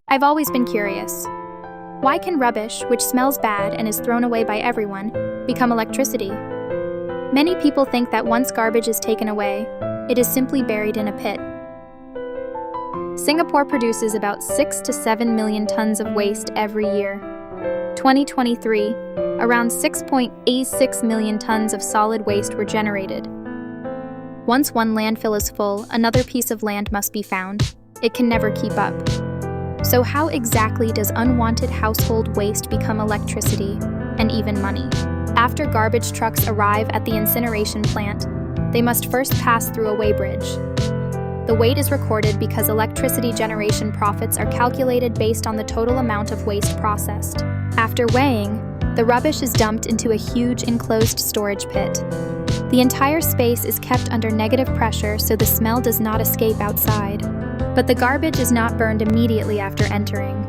I've always been curious. Why can rubbish, which smells bad and is thrown away by everyone, become electricity? Many people think that once garbage is taken away, it is simply buried in a pit. Singapore produces about 6 to 7 million tons of waste every year. 2023, around 6.86 million tons of solid waste were generated. Once one landfill is full, another piece of land must be found. It can never keep up. So how exactly does unwanted household waste become electricity and even money? After garbage trucks arrive at the incineration plant, they must first pass through a weighbridge. The weight is recorded because electricity generation profits are calculated based on the total amount of waste processed. After weighing, the rubbish is dumped into a huge enclosed storage pit. The entire space is kept under negative pressure so the smell does not escape outside. But the garbage is not burned immediately after entering.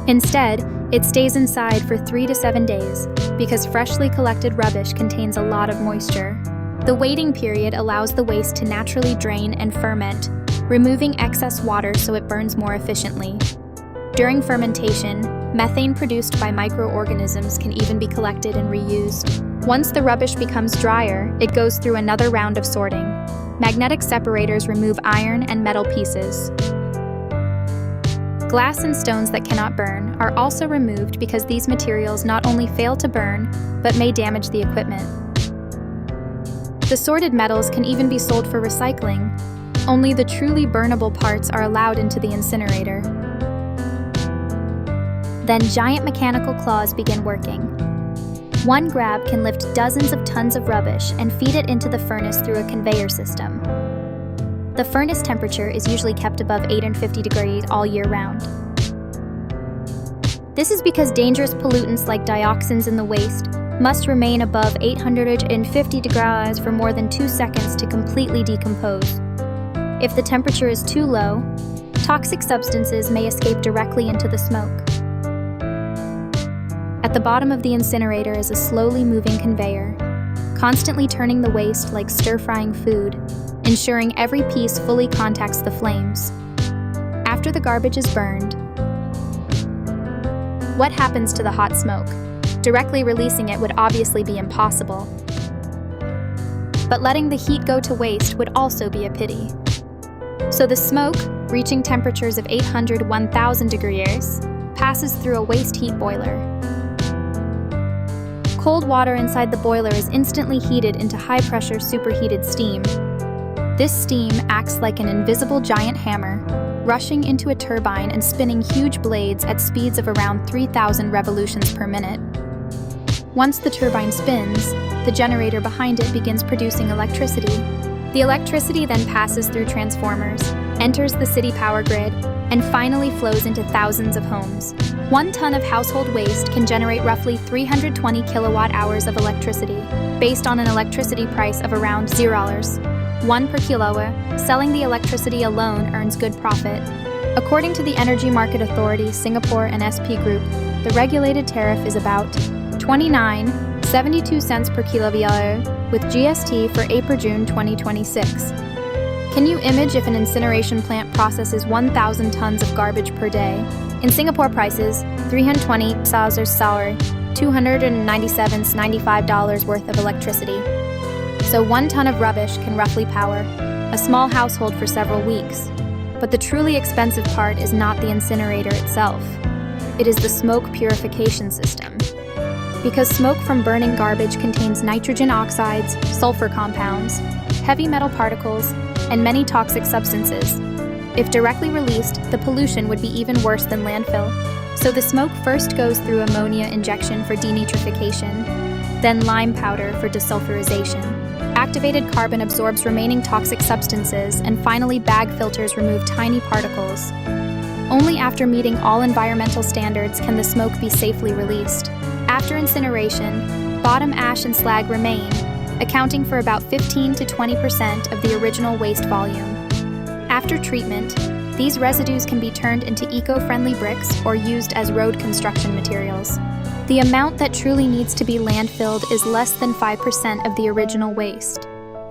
Instead, it stays inside for 3 to 7 days because freshly collected rubbish contains a lot of moisture. The waiting period allows the waste to naturally drain and ferment, removing excess water so it burns more efficiently. During fermentation, methane produced by microorganisms can even be collected and reused. Once the rubbish becomes drier, it goes through another round of sorting. Magnetic separators remove iron and metal pieces. Glass and stones that cannot burn are also removed because these materials not only fail to burn, but may damage the equipment. The sorted metals can even be sold for recycling. Only the truly burnable parts are allowed into the incinerator. Then giant mechanical claws begin working. One grab can lift dozens of tons of rubbish and feed it into the furnace through a conveyor system. The furnace temperature is usually kept above 850 degrees all year round. This is because dangerous pollutants like dioxins in the waste must remain above 850 degrees for more than 2 seconds to completely decompose. If the temperature is too low, toxic substances may escape directly into the smoke. At the bottom of the incinerator is a slowly moving conveyor, constantly turning the waste like stir-frying food, ensuring every piece fully contacts the flames. After the garbage is burned, what happens to the hot smoke? Directly releasing it would obviously be impossible. But letting the heat go to waste would also be a pity. So the smoke, reaching temperatures of 800–1000 degrees, passes through a waste heat boiler. Cold water inside the boiler is instantly heated into high-pressure superheated steam. This steam acts like an invisible giant hammer, rushing into a turbine and spinning huge blades at speeds of around 3,000 revolutions per minute. Once the turbine spins, the generator behind it begins producing electricity. The electricity then passes through transformers, enters the city power grid, and finally flows into thousands of homes. 1 ton of household waste can generate roughly 320 kilowatt-hours of electricity, based on an electricity price of around $0, 1 per kilowatt. Selling the electricity alone earns good profit. According to the Energy Market Authority, Singapore and SP Group, the regulated tariff is about 29.72 cents per kilowatt-hour with GST for April-June 2026. Can you imagine if an incineration plant processes 1,000 tons of garbage per day? In Singapore prices, 320 S.Y.R, $297.95 worth of electricity. So 1 ton of rubbish can roughly power a small household for several weeks. But the truly expensive part is not the incinerator itself. It is the smoke purification system. Because smoke from burning garbage contains nitrogen oxides, sulfur compounds, heavy metal particles, and many toxic substances. If directly released, the pollution would be even worse than landfill. So the smoke first goes through ammonia injection for denitrification, then lime powder for desulfurization. Activated carbon absorbs remaining toxic substances, and finally bag filters remove tiny particles. Only after meeting all environmental standards can the smoke be safely released. After incineration, bottom ash and slag remain, accounting for about 15 to 20% of the original waste volume. After treatment, these residues can be turned into eco-friendly bricks or used as road construction materials. The amount that truly needs to be landfilled is less than 5% of the original waste,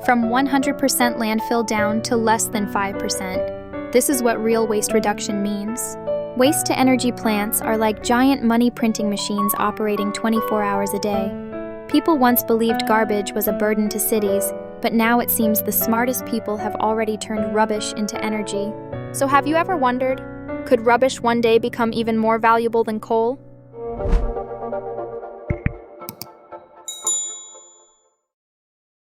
from 100% landfill down to less than 5%. This is what real waste reduction means. Waste-to-energy plants are like giant money-printing machines operating 24 hours a day. People once believed garbage was a burden to cities, but now it seems the smartest people have already turned rubbish into energy. So have you ever wondered, could rubbish one day become even more valuable than coal?